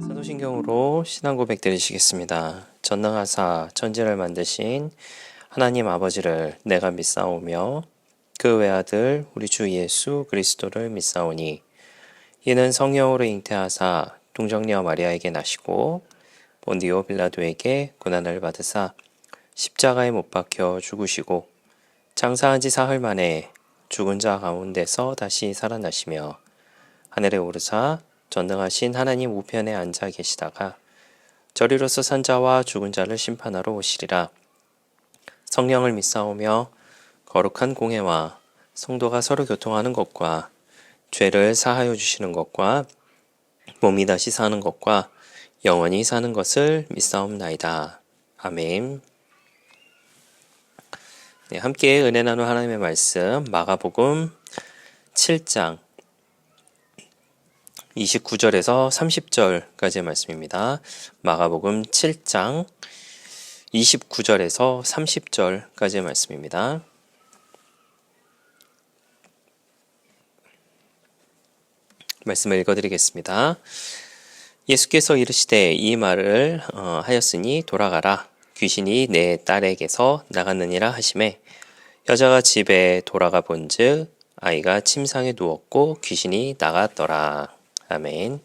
사도신경으로 신앙 고백 드리시겠습니다. 전능하사 천지를 만드신 하나님 아버지를 내가 믿사오며 그 외아들 우리 주 예수 그리스도를 믿사오니 이는 성령으로 잉태하사 동정녀 마리아에게 나시고 본디오 빌라도에게 고난을 받으사 십자가에 못 박혀 죽으시고 장사한 지 사흘 만에 죽은 자 가운데서 다시 살아나시며 하늘에 오르사 전능하신 하나님 우편에 앉아 계시다가 저리로서 산 자와 죽은 자를 심판하러 오시리라. 성령을 믿사오며 거룩한 공회와 성도가 서로 교통하는 것과 죄를 사하여 주시는 것과 몸이 다시 사는 것과 영원히 사는 것을 믿사옵나이다. 아멘. 네, 함께 은혜 나눌 하나님의 말씀 마가복음 7장 29절에서 30절까지의 말씀입니다. 마가복음 7장 29절에서 30절까지의 말씀입니다. 말씀을 읽어드리겠습니다. 예수께서 이르시되 이 말을 하였으니 돌아가라. 귀신이 내 딸에게서 나갔느니라 하시매 여자가 집에 돌아가 본즉 아이가 침상에 누웠고 귀신이 나갔더라. 아멘.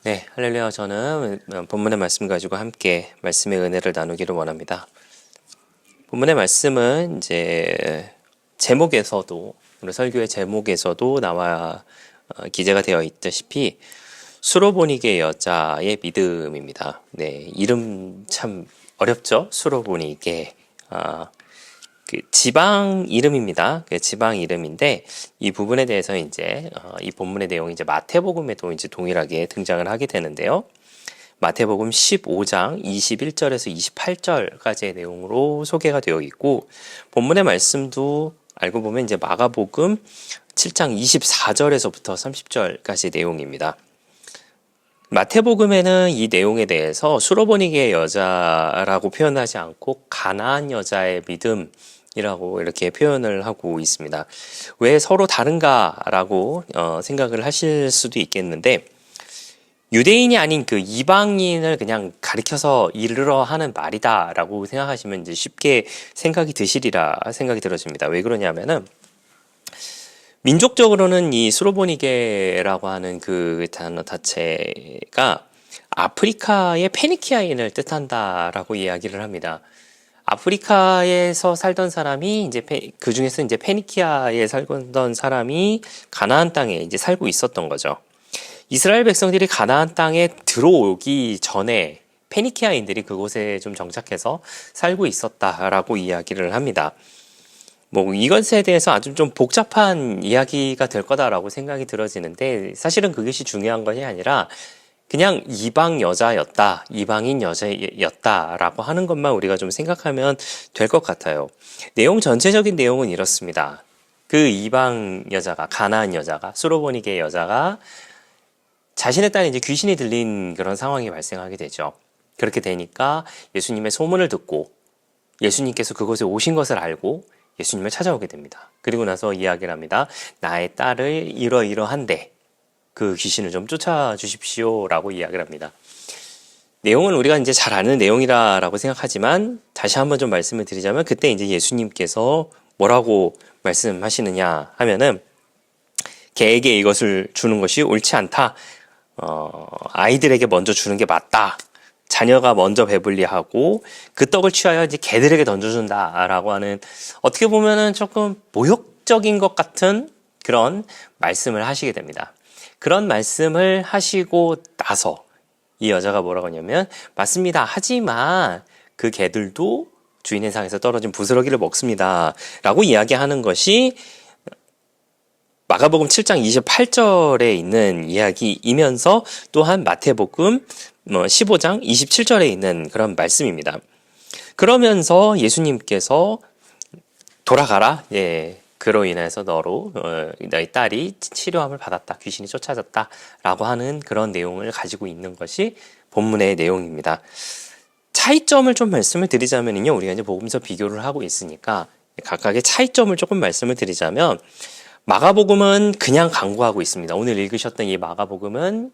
네, 할렐루야. 저는 본문의 말씀 가지고 함께 말씀의 은혜를 나누기를 원합니다. 본문의 말씀은 이제 제목에서도 우리 설교의 제목에서도 나와 기재가 되어 있다시피 수로보니게 여자의 믿음입니다. 네, 이름 참 어렵죠? 수로보니게. 그 지방 이름입니다. 그 지방 이름인데 이 부분에 대해서 이제 이 본문의 내용이 이제 마태복음에도 이제 동일하게 등장을 하게 되는데요. 마태복음 15장 21절에서 28절까지의 내용으로 소개가 되어 있고 본문의 말씀도 알고 보면 이제 마가복음 7장 24절에서부터 30절까지의 내용입니다. 마태복음에는 이 내용에 대해서 수로보니게 여자라고 표현하지 않고 가나안 여자의 믿음이라고 이렇게 표현을 하고 있습니다. 왜 서로 다른가라고 생각을 하실 수도 있겠는데 유대인이 아닌 그 이방인을 그냥 가리켜서 이르러 하는 말이다라고 생각하시면 이제 쉽게 생각이 드시리라 생각이 들어집니다. 왜 그러냐면은 민족적으로는 이 수로보니게라고 하는 그 단어 자체가 아프리카의 페니키아인을 뜻한다라고 이야기를 합니다. 아프리카에서 살던 사람이 이제 그 중에서 이제 페니키아에 살던 사람이 가나안 땅에 이제 살고 있었던 거죠. 이스라엘 백성들이 가나안 땅에 들어오기 전에 페니키아인들이 그곳에 좀 정착해서 살고 있었다라고 이야기를 합니다. 뭐 이것에 대해서 아주 좀 복잡한 이야기가 될 거다라고 생각이 들어지는데 사실은 그것이 중요한 것이 아니라 그냥 이방 여자였다, 이방인 여자였다라고 하는 것만 우리가 좀 생각하면 될 것 같아요. 내용 전체적인 내용은 이렇습니다. 그 이방 여자가 가나안 여자가 수로보니게 여자가 자신의 딸에 이제 귀신이 들린 그런 상황이 발생하게 되죠. 그렇게 되니까 예수님의 소문을 듣고 예수님께서 그곳에 오신 것을 알고 예수님을 찾아오게 됩니다. 그리고 나서 이야기를 합니다. 나의 딸을 이러이러한데 그 귀신을 좀 쫓아주십시오 라고 이야기를 합니다. 내용은 우리가 이제 잘 아는 내용이라고 생각하지만 다시 한번 좀 말씀을 드리자면 그때 이제 예수님께서 뭐라고 말씀하시느냐 하면은 개에게 이것을 주는 것이 옳지 않다. 아이들에게 먼저 주는 게 맞다. 자녀가 먼저 배불리하고 그 떡을 취하여 이제 개들에게 던져준다라고 하는 어떻게 보면은 조금 모욕적인 것 같은 그런 말씀을 하시게 됩니다. 그런 말씀을 하시고 나서 이 여자가 뭐라고 하냐면 맞습니다. 하지만 그 개들도 주인의 상에서 떨어진 부스러기를 먹습니다. 라고 이야기하는 것이 마가복음 7장 28절에 있는 이야기이면서 또한 마태복음 15장 27절에 있는 그런 말씀입니다. 그러면서 예수님께서 돌아가라. 예. 그로 인해서 너의 딸이 치료함을 받았다. 귀신이 쫓아졌다. 라고 하는 그런 내용을 가지고 있는 것이 본문의 내용입니다. 차이점을 좀 말씀을 드리자면요. 우리가 이제 복음서 비교를 하고 있으니까 각각의 차이점을 조금 말씀을 드리자면 마가복음은 그냥 간구하고 있습니다. 오늘 읽으셨던 이 마가복음은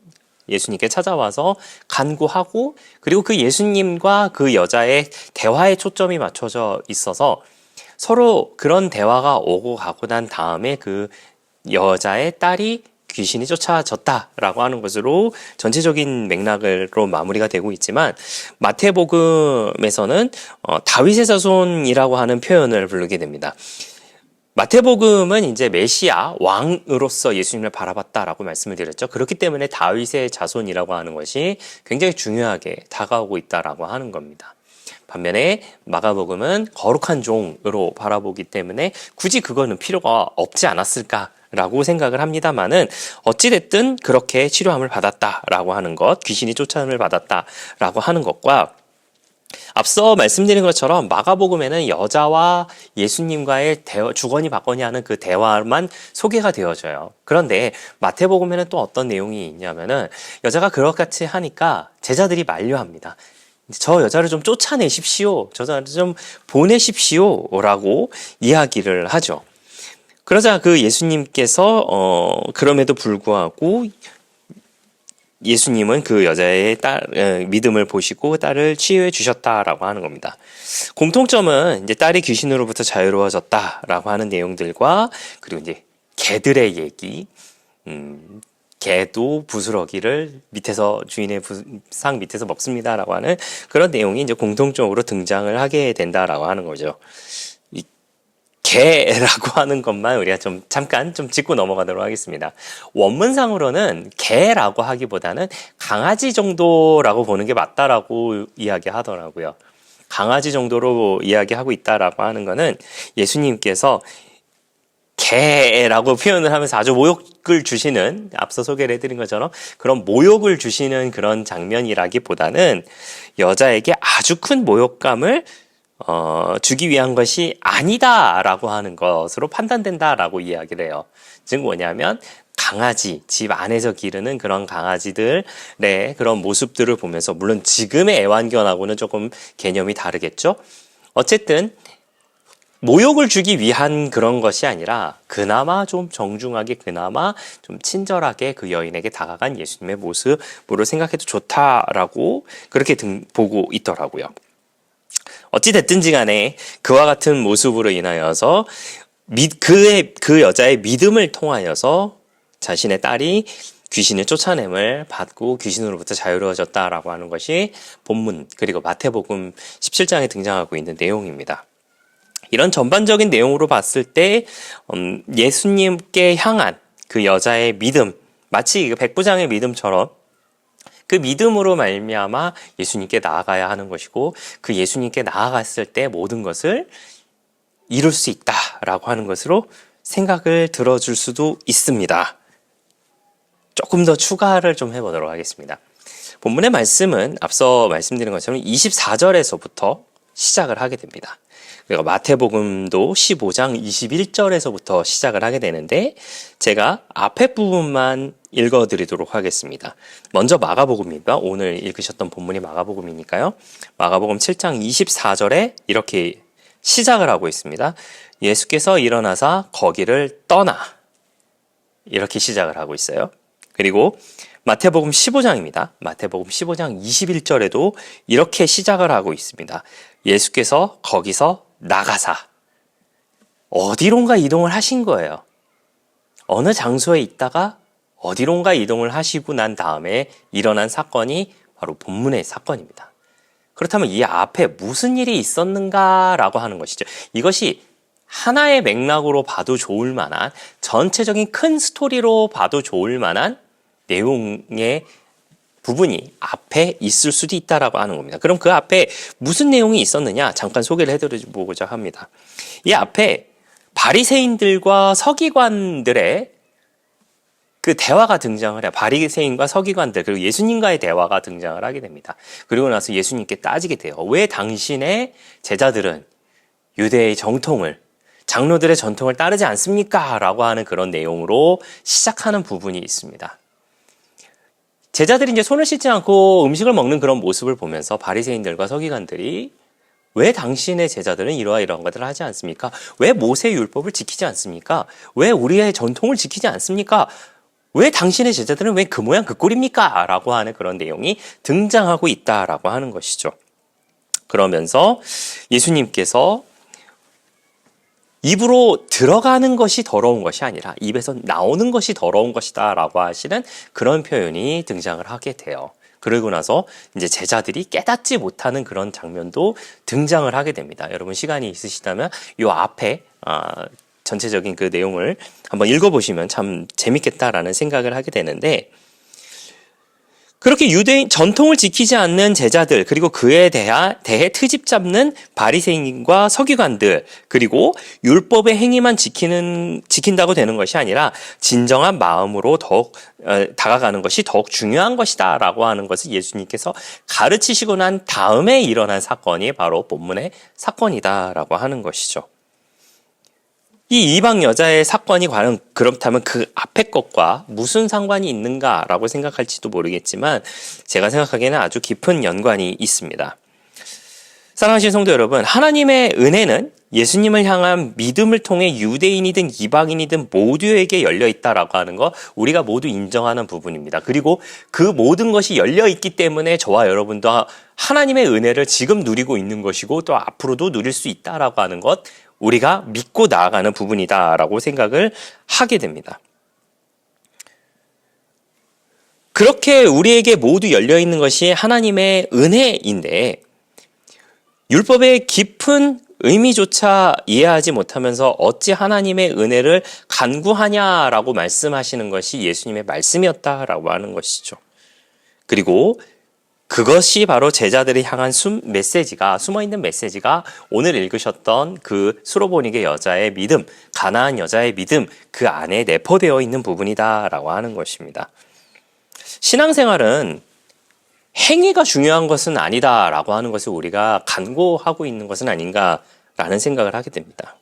예수님께 찾아와서 간구하고 그리고 그 예수님과 그 여자의 대화에 초점이 맞춰져 있어서 서로 그런 대화가 오고 가고 난 다음에 그 여자의 딸이 귀신이 쫓아졌다라고 하는 것으로 전체적인 맥락으로 마무리가 되고 있지만 마태복음에서는 다윗의 자손이라고 하는 표현을 부르게 됩니다. 마태복음은 이제 메시아 왕으로서 예수님을 바라봤다라고 말씀을 드렸죠. 그렇기 때문에 다윗의 자손이라고 하는 것이 굉장히 중요하게 다가오고 있다라고 하는 겁니다. 반면에 마가복음은 거룩한 종으로 바라보기 때문에 굳이 그거는 필요가 없지 않았을까라고 생각을 합니다만은 어찌됐든 그렇게 치료함을 받았다라고 하는 것, 귀신이 쫓아옴을 받았다라고 하는 것과 앞서 말씀드린 것처럼 마가복음에는 여자와 예수님과의 주거니 받거니 하는 그 대화만 소개가 되어져요. 그런데 마태복음에는 또 어떤 내용이 있냐면은 여자가 그렇같이 하니까 제자들이 만류합니다. 저 여자를 좀 쫓아내십시오. 저 여자를 좀 보내십시오. 라고 이야기를 하죠. 그러자 그 예수님께서 그럼에도 불구하고 예수님은 그 여자의 믿음을 보시고 딸을 치유해 주셨다라고 하는 겁니다. 공통점은 이제 딸이 귀신으로부터 자유로워졌다라고 하는 내용들과 그리고 이제 개들의 얘기, 개도 부스러기를 밑에서 주인의 상 밑에서 먹습니다라고 하는 그런 내용이 이제 공통적으로 등장을 하게 된다라고 하는 거죠. 개라고 하는 것만 우리가 잠깐 짚고 넘어가도록 하겠습니다. 원문상으로는 개라고 하기보다는 강아지 정도라고 보는 게 맞다라고 이야기하더라고요. 강아지 정도로 이야기하고 있다라고 하는 거는 예수님께서 개라고 표현을 하면서 아주 모욕을 주시는, 앞서 소개를 해드린 것처럼 그런 모욕을 주시는 그런 장면이라기보다는 여자에게 아주 큰 모욕감을 주기 위한 것이 아니다라고 하는 것으로 판단된다라고 이야기를 해요. 즉 뭐냐면 강아지, 집 안에서 기르는 그런 강아지들의 그런 모습들을 보면서, 물론 지금의 애완견하고는 조금 개념이 다르겠죠. 어쨌든 모욕을 주기 위한 그런 것이 아니라 그나마 좀 정중하게, 그나마 좀 친절하게 그 여인에게 다가간 예수님의 모습으로 생각해도 좋다라고 그렇게 보고 있더라고요. 어찌됐든지 간에 그와 같은 모습으로 인하여서 그 여자의 믿음을 통하여서 자신의 딸이 귀신을 쫓아냄을 받고 귀신으로부터 자유로워졌다라고 하는 것이 본문, 그리고 마태복음 17장에 등장하고 있는 내용입니다. 이런 전반적인 내용으로 봤을 때 예수님께 향한 그 여자의 믿음, 마치 백부장의 믿음처럼 그 믿음으로 말미암아 예수님께 나아가야 하는 것이고, 그 예수님께 나아갔을 때 모든 것을 이룰 수 있다라고 하는 것으로 생각을 들어줄 수도 있습니다. 조금 더 추가를 좀 해보도록 하겠습니다. 본문의 말씀은 앞서 말씀드린 것처럼 24절에서부터 시작을 하게 됩니다. 그리고 마태복음도 15장 21절에서부터 시작을 하게 되는데, 제가 앞에 부분만 읽어드리도록 하겠습니다. 먼저 마가복음입니다. 오늘 읽으셨던 본문이 마가복음이니까요. 마가복음 7장 24절에 이렇게 시작을 하고 있습니다. 예수께서 일어나사 거기를 떠나, 이렇게 시작을 하고 있어요. 그리고 마태복음 15장입니다. 마태복음 15장 21절에도 이렇게 시작을 하고 있습니다. 예수께서 거기서 나가사, 어디론가 이동을 하신 거예요. 어느 장소에 있다가 어디론가 이동을 하시고 난 다음에 일어난 사건이 바로 본문의 사건입니다. 그렇다면 이 앞에 무슨 일이 있었는가라고 하는 것이죠. 이것이 하나의 맥락으로 봐도 좋을 만한, 전체적인 큰 스토리로 봐도 좋을 만한 내용의 부분이 앞에 있을 수도 있다라고 하는 겁니다. 그럼 그 앞에 무슨 내용이 있었느냐 잠깐 소개를 해드리고자 합니다. 이 앞에 바리새인들과 서기관들의 그 대화가 등장을 해요. 바리새인과 서기관들, 그리고 예수님과의 대화가 등장을 하게 됩니다. 그리고 나서 예수님께 따지게 돼요. 왜 당신의 제자들은 유대의 정통을, 장로들의 전통을 따르지 않습니까? 라고 하는 그런 내용으로 시작하는 부분이 있습니다. 제자들이 이제 손을 씻지 않고 음식을 먹는 그런 모습을 보면서 바리새인들과 서기관들이 왜 당신의 제자들은 이러한 것들을 하지 않습니까? 왜 모세의 율법을 지키지 않습니까? 왜 우리의 전통을 지키지 않습니까? 왜 당신의 제자들은 왜 그 모양 그 꼴입니까? 라고 하는 그런 내용이 등장하고 있다라고 하는 것이죠. 그러면서 예수님께서 입으로 들어가는 것이 더러운 것이 아니라 입에서 나오는 것이 더러운 것이다 라고 하시는 그런 표현이 등장을 하게 돼요. 그러고 나서 이제 제자들이 깨닫지 못하는 그런 장면도 등장을 하게 됩니다. 여러분 시간이 있으시다면 이 앞에 전체적인 그 내용을 한번 읽어보시면 참 재밌겠다라는 생각을 하게 되는데, 그렇게 유대인 전통을 지키지 않는 제자들, 그리고 그에 대해 트집 잡는 바리새인과 서기관들, 그리고 율법의 행위만 지킨다고 되는 것이 아니라 진정한 마음으로 더욱 다가가는 것이 더욱 중요한 것이다 라고 하는 것을 예수님께서 가르치시고 난 다음에 일어난 사건이 바로 본문의 사건이다 라고 하는 것이죠. 이 이방 여자의 사건이 과연 그렇다면 그 앞에 것과 무슨 상관이 있는가라고 생각할지도 모르겠지만 제가 생각하기에는 아주 깊은 연관이 있습니다. 사랑하시는 성도 여러분, 하나님의 은혜는 예수님을 향한 믿음을 통해 유대인이든 이방인이든 모두에게 열려 있다라고 하는 거 우리가 모두 인정하는 부분입니다. 그리고 그 모든 것이 열려 있기 때문에 저와 여러분도 하나님의 은혜를 지금 누리고 있는 것이고 또 앞으로도 누릴 수 있다라고 하는 것 우리가 믿고 나아가는 부분이다라고 생각을 하게 됩니다. 그렇게 우리에게 모두 열려 있는 것이 하나님의 은혜인데 율법의 깊은 의미조차 이해하지 못하면서 어찌 하나님의 은혜를 간구하냐라고 말씀하시는 것이 예수님의 말씀이었다라고 하는 것이죠. 그리고 그것이 바로 제자들이 향한 숨어있는 메시지가 오늘 읽으셨던 그 수로보니게 여자의 믿음, 가나안 여자의 믿음, 그 안에 내포되어 있는 부분이다라고 하는 것입니다. 신앙생활은 행위가 중요한 것은 아니다라고 하는 것을 우리가 간구하고 있는 것은 아닌가라는 생각을 하게 됩니다.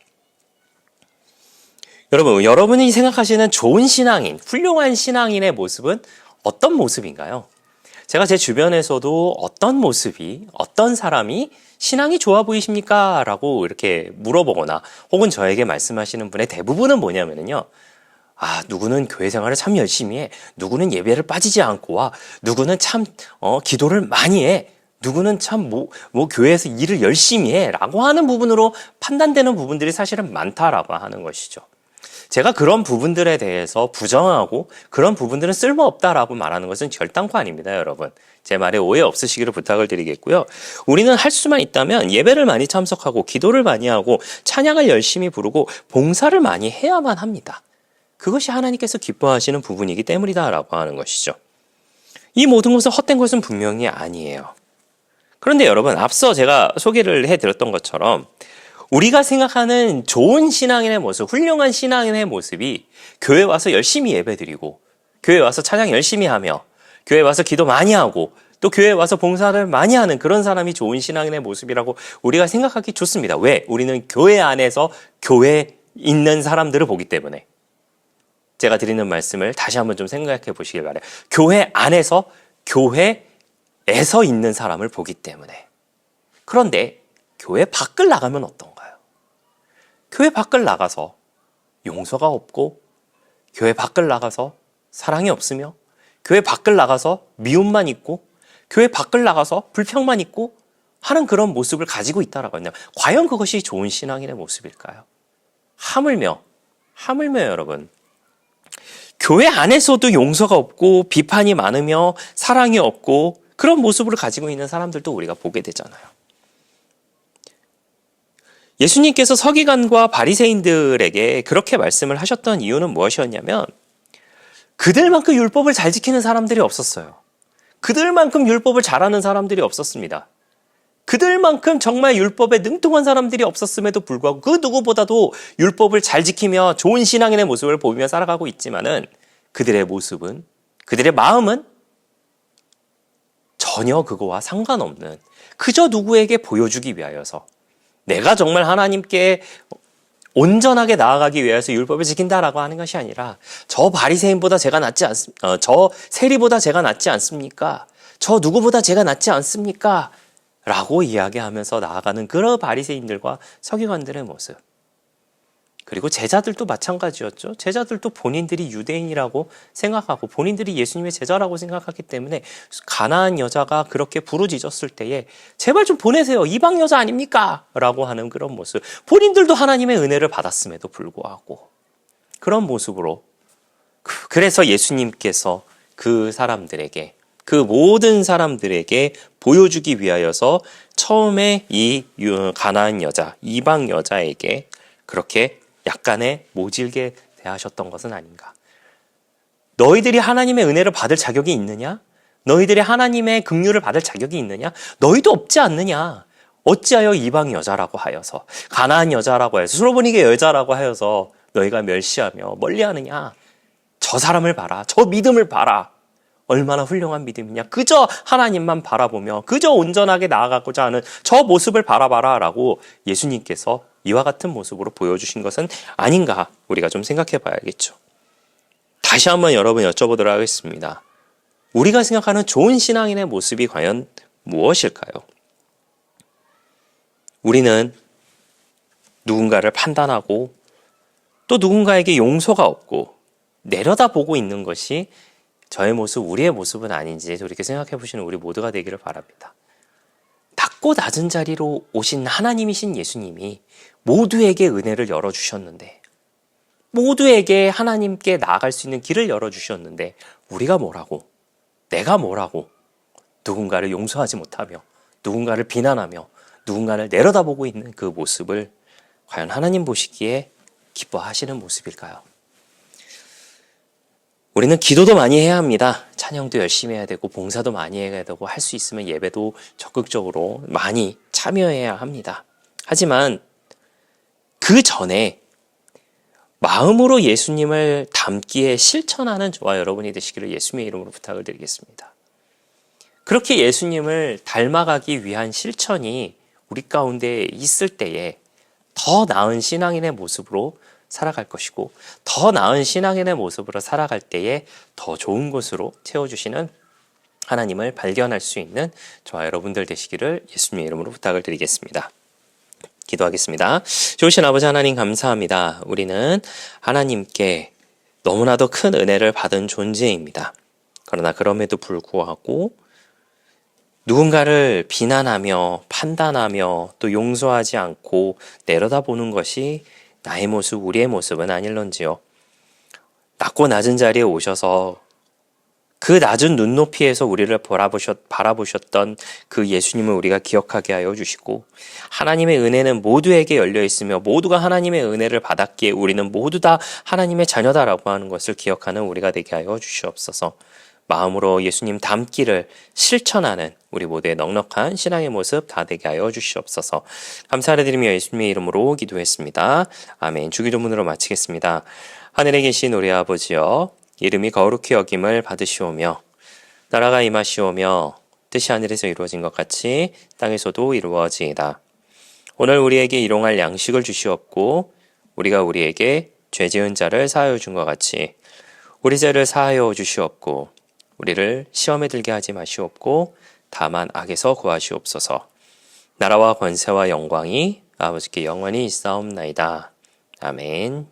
여러분이 생각하시는 좋은 신앙인, 훌륭한 신앙인의 모습은 어떤 모습인가요? 제가 제 주변에서도 어떤 모습이, 어떤 사람이 신앙이 좋아 보이십니까? 라고 이렇게 물어보거나 혹은 저에게 말씀하시는 분의 대부분은 뭐냐면요. 누구는 교회 생활을 참 열심히 해. 누구는 예배를 빠지지 않고 와. 누구는 참, 기도를 많이 해. 누구는 참, 교회에서 일을 열심히 해. 라고 하는 부분으로 판단되는 부분들이 사실은 많다라고 하는 것이죠. 제가 그런 부분들에 대해서 부정하고 그런 부분들은 쓸모없다라고 말하는 것은 결단코 아닙니다, 여러분. 제 말에 오해 없으시기를 부탁을 드리겠고요. 우리는 할 수만 있다면 예배를 많이 참석하고 기도를 많이 하고 찬양을 열심히 부르고 봉사를 많이 해야만 합니다. 그것이 하나님께서 기뻐하시는 부분이기 때문이다라고 하는 것이죠. 이 모든 것은 헛된 것은 분명히 아니에요. 그런데 여러분, 앞서 제가 소개를 해드렸던 것처럼 우리가 생각하는 좋은 신앙인의 모습, 훌륭한 신앙인의 모습이 교회 와서 열심히 예배드리고 교회 와서 찬양 열심히 하며 교회 와서 기도 많이 하고 또 교회 와서 봉사를 많이 하는 그런 사람이 좋은 신앙인의 모습이라고 우리가 생각하기 좋습니다. 왜? 우리는 교회 안에서 교회에 있는 사람들을 보기 때문에. 제가 드리는 말씀을 다시 한번 좀 생각해 보시길 바라요. 교회 안에서 교회에서 있는 사람을 보기 때문에. 그런데 교회 밖을 나가면 어떤가요? 교회 밖을 나가서 용서가 없고 교회 밖을 나가서 사랑이 없으며 교회 밖을 나가서 미움만 있고 교회 밖을 나가서 불평만 있고 하는 그런 모습을 가지고 있다라고 한다면 과연 그것이 좋은 신앙인의 모습일까요? 하물며 여러분, 교회 안에서도 용서가 없고 비판이 많으며 사랑이 없고 그런 모습을 가지고 있는 사람들도 우리가 보게 되잖아요. 예수님께서 서기관과 바리새인들에게 그렇게 말씀을 하셨던 이유는 무엇이었냐면 그들만큼 율법을 잘 지키는 사람들이 없었어요. 그들만큼 율법을 잘하는 사람들이 없었습니다. 그들만큼 정말 율법에 능통한 사람들이 없었음에도 불구하고 그 누구보다도 율법을 잘 지키며 좋은 신앙인의 모습을 보이며 살아가고 있지만은 그들의 모습은, 그들의 마음은 전혀 그거와 상관없는 그저 누구에게 보여주기 위하여서 내가 정말 하나님께 온전하게 나아가기 위해서 율법을 지킨다라고 하는 것이 아니라 저 바리새인보다 제가 낫지 않습니까? 저 세리보다 제가 낫지 않습니까? 저 누구보다 제가 낫지 않습니까? 라고 이야기하면서 나아가는 그런 바리새인들과 서기관들의 모습. 그리고 제자들도 마찬가지였죠. 제자들도 본인들이 유대인이라고 생각하고 본인들이 예수님의 제자라고 생각하기 때문에 가나안 여자가 그렇게 부르짖었을 때에 제발 좀 보내세요. 이방 여자 아닙니까? 라고 하는 그런 모습. 본인들도 하나님의 은혜를 받았음에도 불구하고 그런 모습으로, 그래서 예수님께서 그 사람들에게, 그 모든 사람들에게 보여주기 위하여서 처음에 이 가나안 여자, 이방 여자에게 그렇게 약간의 모질게 대하셨던 것은 아닌가. 너희들이 하나님의 은혜를 받을 자격이 있느냐? 너희들이 하나님의 긍휼을 받을 자격이 있느냐? 너희도 없지 않느냐? 어찌하여 이방 여자라고 하여서, 가나안 여자라고 해서, 수로보니게 여자라고 하여서 너희가 멸시하며 멀리하느냐? 저 사람을 봐라. 저 믿음을 봐라. 얼마나 훌륭한 믿음이냐. 그저 하나님만 바라보며 그저 온전하게 나아가고자 하는 저 모습을 바라봐라 라고 예수님께서 이와 같은 모습으로 보여주신 것은 아닌가, 우리가 좀 생각해 봐야겠죠. 다시 한번 여러분 여쭤보도록 하겠습니다. 우리가 생각하는 좋은 신앙인의 모습이 과연 무엇일까요? 우리는 누군가를 판단하고 또 누군가에게 용서가 없고 내려다보고 있는 것이 저의 모습, 우리의 모습은 아닌지 돌이켜 생각해 보시는 우리 모두가 되기를 바랍니다. 낮고 낮은 자리로 오신 하나님이신 예수님이 모두에게 은혜를 열어주셨는데, 모두에게 하나님께 나아갈 수 있는 길을 열어주셨는데, 우리가 뭐라고, 내가 뭐라고 누군가를 용서하지 못하며 누군가를 비난하며 누군가를 내려다보고 있는 그 모습을 과연 하나님 보시기에 기뻐하시는 모습일까요? 우리는 기도도 많이 해야 합니다. 찬양도 열심히 해야 되고 봉사도 많이 해야 되고 할 수 있으면 예배도 적극적으로 많이 참여해야 합니다. 하지만 그 전에 마음으로 예수님을 닮기에 실천하는 저와 여러분이 되시기를 예수님의 이름으로 부탁을 드리겠습니다. 그렇게 예수님을 닮아가기 위한 실천이 우리 가운데 있을 때에 더 나은 신앙인의 모습으로 살아갈 것이고, 더 나은 신앙인의 모습으로 살아갈 때에 더 좋은 곳으로 채워주시는 하나님을 발견할 수 있는 저와 여러분들 되시기를 예수님의 이름으로 부탁을 드리겠습니다. 기도하겠습니다. 좋으신 아버지 하나님 감사합니다. 우리는 하나님께 너무나도 큰 은혜를 받은 존재입니다. 그러나 그럼에도 불구하고 누군가를 비난하며 판단하며 또 용서하지 않고 내려다보는 것이 나의 모습, 우리의 모습은 아닐런지요. 낮고 낮은 자리에 오셔서 그 낮은 눈높이에서 우리를 바라보셨던 그 예수님을 우리가 기억하게 하여 주시고, 하나님의 은혜는 모두에게 열려 있으며 모두가 하나님의 은혜를 받았기에 우리는 모두 다 하나님의 자녀다라고 하는 것을 기억하는 우리가 되게 하여 주시옵소서. 마음으로 예수님 닮기를 실천하는 우리 모두의 넉넉한 신앙의 모습 다 되게 하여 주시옵소서. 감사를 드리며 예수님의 이름으로 기도했습니다. 아멘. 주기도문으로 마치겠습니다. 하늘에 계신 우리 아버지여, 이름이 거룩히 여김을 받으시오며 나라가 임하시오며 뜻이 하늘에서 이루어진 것 같이 땅에서도 이루어지이다. 오늘 우리에게 일용할 양식을 주시옵고 우리가 우리에게 죄 지은 자를 사하여 준 것 같이 우리 죄를 사하여 주시옵고 우리를 시험에 들게 하지 마시옵고 다만 악에서 구하시옵소서. 나라와 권세와 영광이 아버지께 영원히 있사옵나이다. 아멘.